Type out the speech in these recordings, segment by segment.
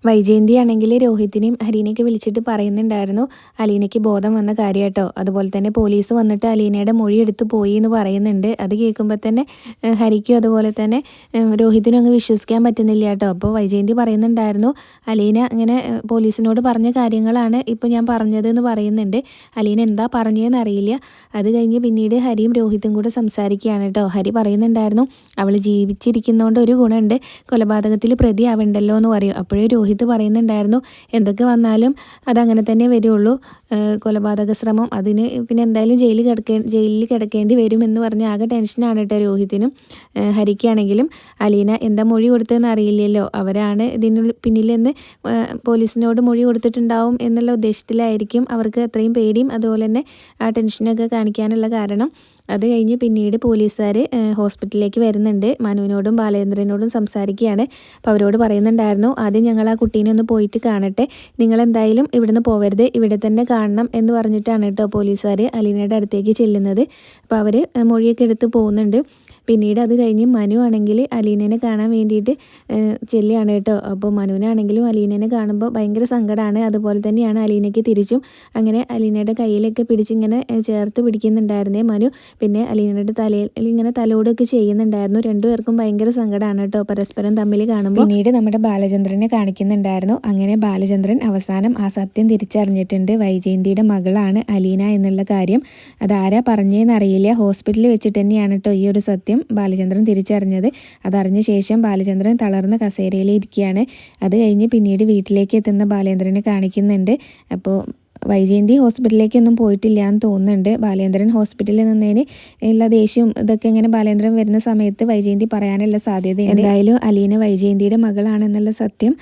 വൈജയന്തി ആണെങ്കിൽ രോഹിത്തിനെയും ഹരീനെയൊക്കെ വിളിച്ചിട്ട് പറയുന്നുണ്ടായിരുന്നു അലീനയ്ക്ക് ബോധം വന്ന കാര്യം കേട്ടോ. അതുപോലെ തന്നെ പോലീസ് വന്നിട്ട് അലീനയുടെ മൊഴി എടുത്ത് പോയി എന്ന് പറയുന്നുണ്ട്. അത് കേൾക്കുമ്പോൾ തന്നെ ഹരിക്കും അതുപോലെ തന്നെ രോഹിത്തിനും അങ്ങ് വിശ്വസിക്കാൻ പറ്റുന്നില്ല കേട്ടോ. അപ്പോൾ വൈജയന്തി പറയുന്നുണ്ടായിരുന്നു അലീന ഇങ്ങനെ പോലീസിനോട് പറഞ്ഞ കാര്യങ്ങളാണ് ഇപ്പോൾ ഞാൻ പറഞ്ഞത് എന്ന് പറയുന്നുണ്ട്. അലീന എന്താ പറഞ്ഞതെന്ന് അറിയില്ല. അത് കഴിഞ്ഞ് പിന്നീട് ഹരിയും രോഹിത്തും കൂടെ സംസാരിക്കുകയാണ് കേട്ടോ. ഹരി പറയുന്നുണ്ടായിരുന്നു അവൾ ജീവിച്ചിരിക്കുന്നതുകൊണ്ട് ഒരു ഗുണമുണ്ട്, കൊലപാതകത്തിൽ പ്രതി ആവണ്ടല്ലോ എന്ന് പറയും. അപ്പോഴേ രോഹിത് പറയുന്നുണ്ടായിരുന്നു എന്തൊക്കെ വന്നാലും അതങ്ങനെ തന്നെ വരുള്ളൂ, കൊലപാതക ശ്രമം അതിന് പിന്നെ എന്തായാലും ജയിലിൽ കിടക്കേണ്ടി വരും എന്ന് പറഞ്ഞ് ആകെ ടെൻഷനാണ് കേട്ടോ രോഹിത്തിനും. ഹരിക്കാണെങ്കിലും അലീന എന്താ മൊഴി കൊടുത്തതെന്ന് അറിയില്ലല്ലോ, അവരാണ് ഇതിന് പിന്നിലെന്ന് പോലീസിനോട് മൊഴി കൊടുത്തിട്ടുണ്ടാവും എന്നുള്ള ഉദ്ദേശത്തിലായിരിക്കും അവർക്ക് അത്രയും പേടിയും അതുപോലെ തന്നെ ആ ടെൻഷനൊക്കെ കാണിക്കാനുള്ള കാരണം. അത് കഴിഞ്ഞ് പിന്നീട് പോലീസുകാർ ഹോസ്പിറ്റലിലേക്ക് വരുന്നുണ്ട്. മനുവിനോടും ബാലേന്ദ്രനോടും സംസാരിക്കുകയാണ്. അപ്പോൾ അവരോട് പറയുന്നുണ്ടായിരുന്നു ആദ്യം ഞങ്ങൾ ആ കുട്ടീനെ ഒന്ന് പോയിട്ട് കാണട്ടെ, നിങ്ങളെന്തായാലും ഇവിടുന്ന് പോവരുത്, ഇവിടെ തന്നെ കാണണം എന്ന് പറഞ്ഞിട്ടാണ് കേട്ടോ പോലീസുകാർ അലീനയുടെ അടുത്തേക്ക് ചെല്ലുന്നത്. അപ്പോൾ അവർ മൊഴിയൊക്കെ എടുത്ത് പോകുന്നുണ്ട്. പിന്നീട് അത് കഴിഞ്ഞ് മനു ആണെങ്കിൽ അലീനനെ കാണാൻ വേണ്ടിയിട്ട് ചെല്ലുകയാണ് കേട്ടോ. അപ്പോൾ മനുവിനാണെങ്കിലും അലീനനെ കാണുമ്പോൾ ഭയങ്കര സങ്കടമാണ്. അതുപോലെ തന്നെയാണ് അലീനയ്ക്ക് തിരിച്ചും. അങ്ങനെ അലീനയുടെ കയ്യിലൊക്കെ പിടിച്ചിങ്ങനെ ചേർത്ത് പിടിക്കുന്നുണ്ടായിരുന്നേ മനു. പിന്നെ അലീനയുടെ തലയിൽ ഇങ്ങനെ തലോടൊക്കെ ചെയ്യുന്നുണ്ടായിരുന്നു. രണ്ടുപേർക്കും ഭയങ്കര സങ്കടമാണ് കേട്ടോ പരസ്പരം തമ്മിൽ കാണുമ്പോൾ. പിന്നീട് നമ്മുടെ ബാലചന്ദ്രനെ കാണിക്കുന്നുണ്ടായിരുന്നു. അങ്ങനെ ബാലചന്ദ്രൻ അവസാനം ആ സത്യം തിരിച്ചറിഞ്ഞിട്ടുണ്ട്. വൈജയന്തിയുടെ മകളാണ് അലീന എന്നുള്ള കാര്യം. അതാരാ പറഞ്ഞതെന്നറിയില്ല. ഹോസ്പിറ്റലിൽ വെച്ചിട്ട് തന്നെയാണ് കേട്ടോ ഈ ഒരു സത്യം ബാലചന്ദ്രൻ തിരിച്ചറിഞ്ഞത്. അതറിഞ്ഞ ശേഷം ബാലചന്ദ്രൻ തളർന്ന കസേരയിൽ ഇരിക്കുകയാണ്. അത് കഴിഞ്ഞ് പിന്നീട് വീട്ടിലേക്ക് എത്തുന്ന ബാലേന്ദ്രനെ കാണിക്കുന്നുണ്ട്. അപ്പോൾ വൈജയന്തി ഹോസ്പിറ്റലിലേക്കൊന്നും പോയിട്ടില്ല എന്ന് തോന്നുന്നുണ്ട്. ബാലേന്ദ്രൻ ഹോസ്പിറ്റലിൽ നിന്നതിന് ഉള്ള ദേഷ്യവും ഇതൊക്കെ ഇങ്ങനെ ബാലേന്ദ്രൻ വരുന്ന സമയത്ത് വൈജയന്തി പറയാനുള്ള സാധ്യതയുണ്ട്. എന്തായാലും അലീന വൈജയന്തിയുടെ മകളാണെന്നുള്ള സത്യം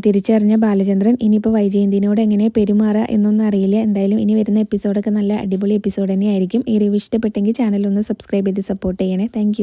തിരിച്ചറിഞ്ഞ ബാലചന്ദ്രൻ ഇനിയിപ്പോൾ വൈജയന്തിനോട് എങ്ങനെ പെരുമാറുക എന്നൊന്നും അറിയില്ല. എന്തായാലും ഇനി വരുന്ന എപ്പിസോഡൊക്കെ നല്ല അടിപൊളി എപ്പിസോഡ് തന്നെയായിരിക്കും. ഈ റിവ്യൂ ഇഷ്ടപ്പെട്ടെങ്കിൽ ചാനൽ ഒന്ന് സബ്സ്ക്രൈബ് ചെയ്ത് സപ്പോർട്ട് ചെയ്യണേ. താങ്ക്